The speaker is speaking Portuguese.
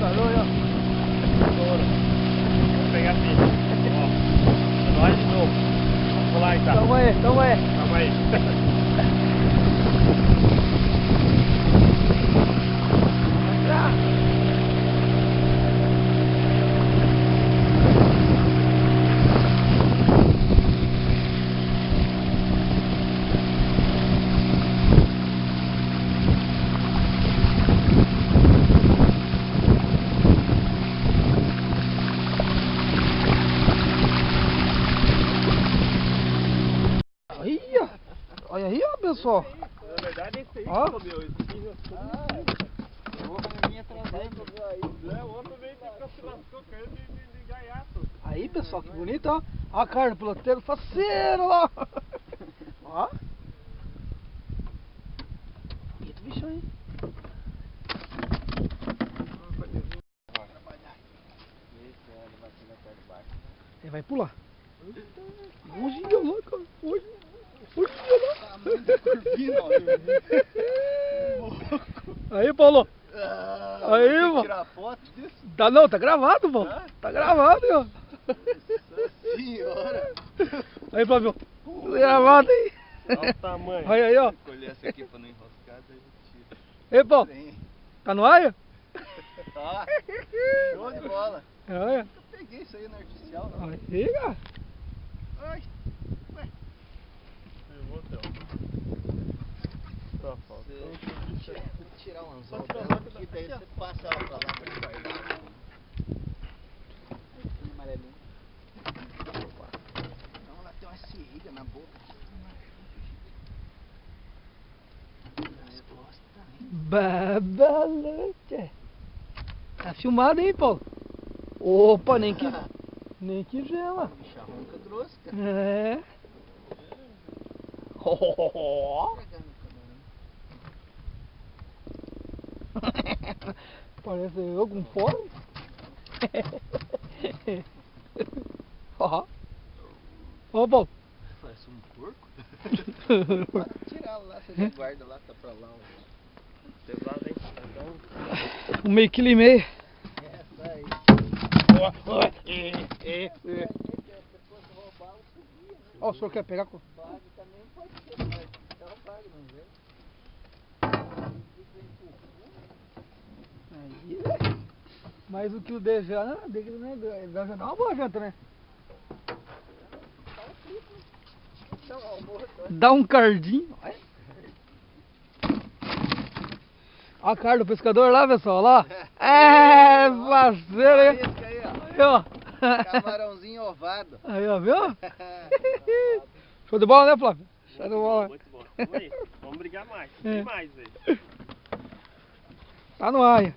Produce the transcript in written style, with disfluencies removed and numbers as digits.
pescador aí, ó. Bora. Vamos pegar assim. Ó. Nós de novo. Vamos lá então. Tamo aí, tamo aí. Calma aí. Aí, ó. Olha aí, ó, pessoal. Na verdade é esse aí, Ó. meu. Esse aqui já ficou a minha trazendo. o outro veio que se lascou caindo de gaiato. Aí, pessoal, que bonito, ó. Ó a carne do piloteiro, faceiro lá. Ó. Bonito bicho aí. Ele vai pular. Olha lá, cara. Olha lá. Aí, Paulo. Aí, mano. Tirar foto disso? Tá, não, tá gravado, Paulo. Tá gravado, ó. Senhora. Aí, Flávio. Gravado aí. Olha o tamanho. Olha aí, ó. Colher essa aqui pra não enroscar, daí tira. Ei, Paulo. Tá no ar? Tá. Show de bola. Olha. Eu peguei isso aí no artificial, não. Aí, cara. Ai. Filmou, Theo. Só falta. Tirar um anzol dela aqui, daí você passa ela pra lá pra guardar. Aí, amarelinho. Então ela tem uma seringa na boca. Nas costas, hein? Babalante. Tá filmado, hein, Paulo? Opa, nem que gema. Bicha ronca trouxe, cara. É. Parece eu com fome. Ó. Ó, Paulo. Parece um porco. Pode tirar ela lá, você já guarda lá, tá pra lá. Pesado, hein? Então... 1,5 kg. Essa aí. Ó, o senhor quer pegar com... Bag também pode ser, mas dá o bag, não vê? Aí, velho. Mas o que o deseja, não, ele vai já dar uma boa janta, né? Dá um cardinho. Olha a cara do pescador lá, pessoal, lá. É, parceiro, hein? Esse aí, ó. Aí, ó. Camarãozinho ovado. Aí, ó, viu? Show de bola, né, Flávio? Show de bola. Muito bom. Vamos aí. Vamos brigar mais. Tem mais, velho. Tá no ar.